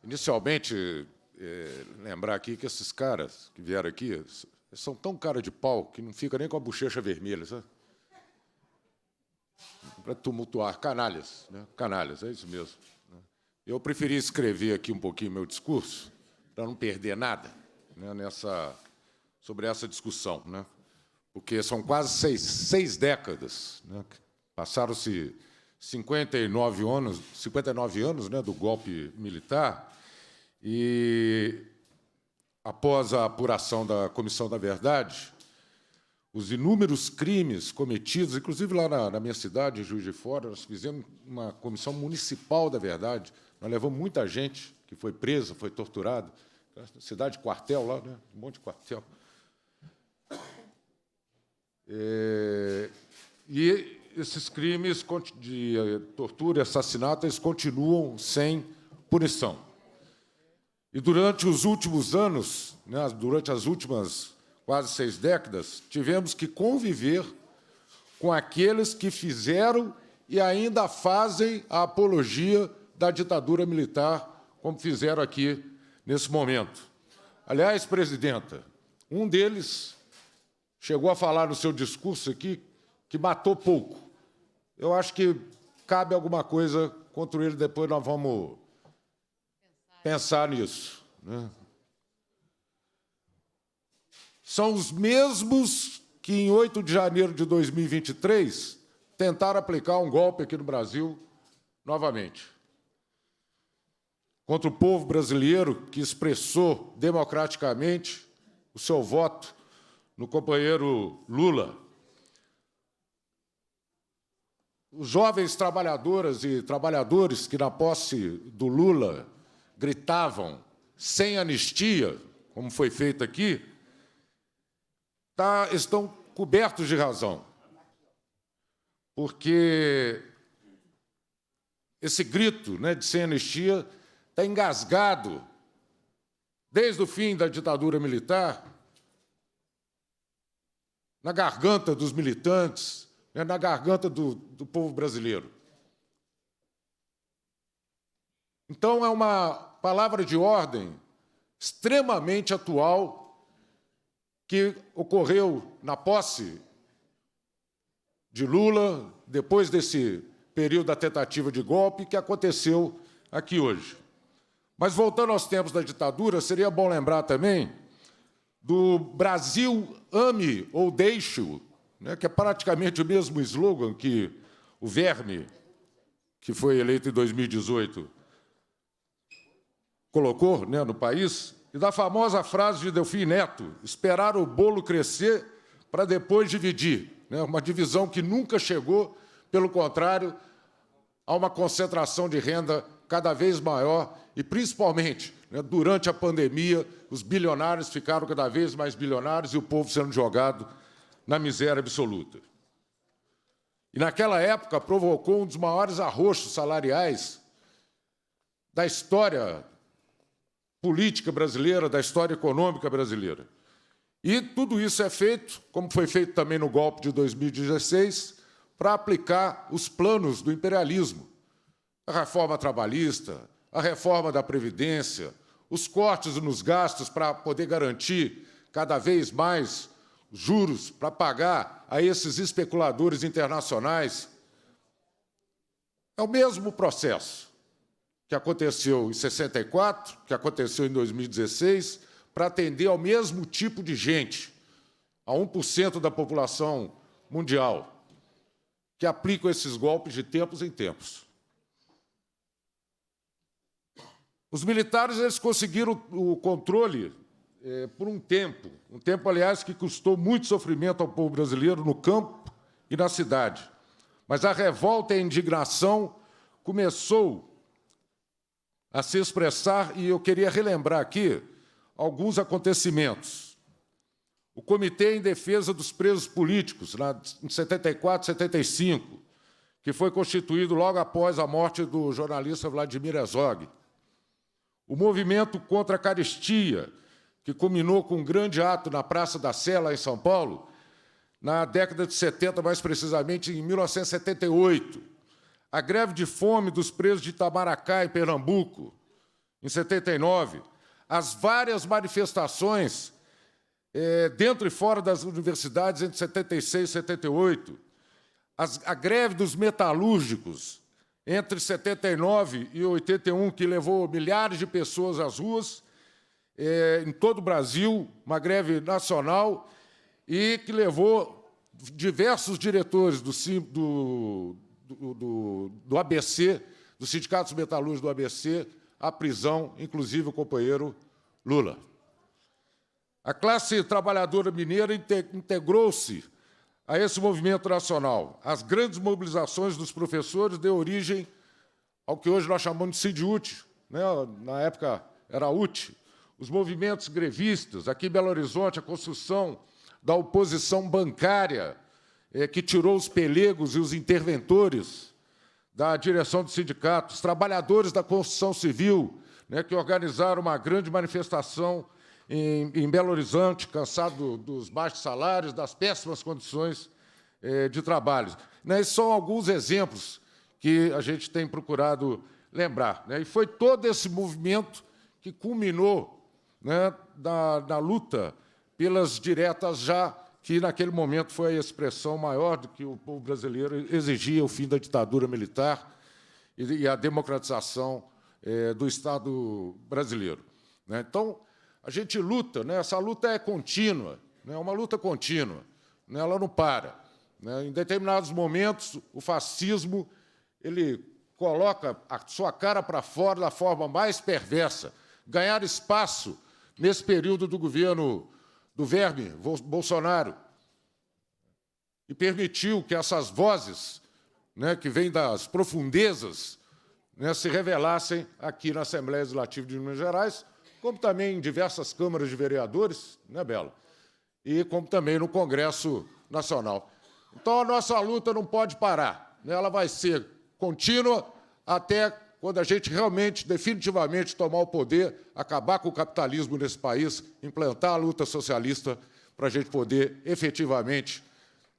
Inicialmente, lembrar aqui que esses caras que vieram aqui são tão cara de pau que não fica nem com a bochecha vermelha, sabe? Para tumultuar. Canalhas, né? Canalhas, é isso mesmo. Eu preferi escrever aqui um pouquinho meu discurso para não perder nada, né, sobre essa discussão, né? Porque são quase seis décadas, né? Passaram-se 59 anos, né, do golpe militar, e, após a apuração da Comissão da Verdade, os inúmeros crimes cometidos, inclusive lá na minha cidade, em Juiz de Fora, nós fizemos uma Comissão Municipal da Verdade, nós levamos muita gente que foi presa, foi torturada, cidade quartel lá, né, um monte de quartel. E esses crimes de tortura e assassinato, eles continuam sem punição. E durante os últimos anos, né, durante as últimas quase 6 décadas, tivemos que conviver com aqueles que fizeram e ainda fazem a apologia da ditadura militar, como fizeram aqui nesse momento. Aliás, presidenta, um deles chegou a falar no seu discurso aqui que matou pouco. Eu acho que cabe alguma coisa contra ele, depois nós vamos pensar nisso, né? São os mesmos que, em 8 de janeiro de 2023, tentaram aplicar um golpe aqui no Brasil novamente, contra o povo brasileiro que expressou democraticamente o seu voto no companheiro Lula. Os jovens trabalhadoras e trabalhadores que, na posse do Lula, gritavam sem anistia, como foi feito aqui, estão cobertos de razão, porque esse grito, né, de sem anistia está engasgado desde o fim da ditadura militar na garganta dos militantes, né, na garganta do povo brasileiro. Então, é uma palavra de ordem extremamente atual que ocorreu na posse de Lula, depois desse período da tentativa de golpe, que aconteceu aqui hoje. Mas, voltando aos tempos da ditadura, seria bom lembrar também do Brasil ame ou deixe-o, né, que é praticamente o mesmo slogan que o Verme, que foi eleito em 2018, colocou, né, no país, e da famosa frase de Delfim Neto, esperar o bolo crescer para depois dividir, né, uma divisão que nunca chegou, pelo contrário, a uma concentração de renda cada vez maior e, principalmente, né, durante a pandemia, os bilionários ficaram cada vez mais bilionários e o povo sendo jogado na miséria absoluta. E, naquela época, provocou um dos maiores arroxos salariais da história política brasileira, da história econômica brasileira. E tudo isso é feito, como foi feito também no golpe de 2016, para aplicar os planos do imperialismo. A reforma trabalhista, a reforma da Previdência, os cortes nos gastos para poder garantir cada vez mais juros para pagar a esses especuladores internacionais. É o mesmo processo que aconteceu em 64, que aconteceu em 2016, para atender ao mesmo tipo de gente, a 1% da população mundial, que aplicam esses golpes de tempos em tempos. Os militares, eles conseguiram o controle por um tempo, aliás, que custou muito sofrimento ao povo brasileiro no campo e na cidade. Mas a revolta e a indignação começou a se expressar, e eu queria relembrar aqui alguns acontecimentos. O Comitê em Defesa dos Presos Políticos, em 74, 75, que foi constituído logo após a morte do jornalista Vladimir Herzog. O Movimento contra a Carestia, que culminou com um grande ato na Praça da Sé, lá em São Paulo, na década de 70, mais precisamente em 1978. A greve de fome dos presos de Itamaracá, em Pernambuco, em 79, as várias manifestações dentro e fora das universidades entre 76 e 78, a greve dos metalúrgicos entre 79 e 81, que levou milhares de pessoas às ruas, em todo o Brasil, uma greve nacional, e que levou diversos diretores do ABC, dos sindicatos metalúrgicos do ABC, à prisão, inclusive o companheiro Lula. A classe trabalhadora mineira integrou-se a esse movimento nacional. As grandes mobilizações dos professores deu origem ao que hoje nós chamamos de CIDUT, né? Na época era UT. Os movimentos grevistas, aqui em Belo Horizonte, a construção da oposição bancária, que tirou os pelegos e os interventores da direção do sindicato, os trabalhadores da construção civil, né, que organizaram uma grande manifestação em Belo Horizonte, cansado dos baixos salários, das péssimas condições de trabalho. Né, esses são alguns exemplos que a gente tem procurado lembrar. Né, e foi todo esse movimento que culminou, né, na luta pelas diretas já, que naquele momento foi a expressão maior do que o povo brasileiro exigia, o fim da ditadura militar e a democratização do Estado brasileiro. Né? Então, a gente luta, né? Essa luta é contínua, né? É uma luta contínua, né? Ela não para. Né? Em determinados momentos, o fascismo ele coloca a sua cara para fora da forma mais perversa. Ganhar espaço nesse período do governo do verme Bolsonaro e permitiu que essas vozes, né, que vêm das profundezas, né, se revelassem aqui na Assembleia Legislativa de Minas Gerais, como também em diversas câmaras de vereadores, né, Bela? E como também no Congresso Nacional. Então, a nossa luta não pode parar, né? Ela vai ser contínua até quando a gente realmente, definitivamente, tomar o poder, acabar com o capitalismo nesse país, implantar a luta socialista para a gente poder, efetivamente,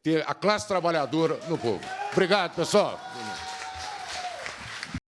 ter a classe trabalhadora no povo. Obrigado, pessoal.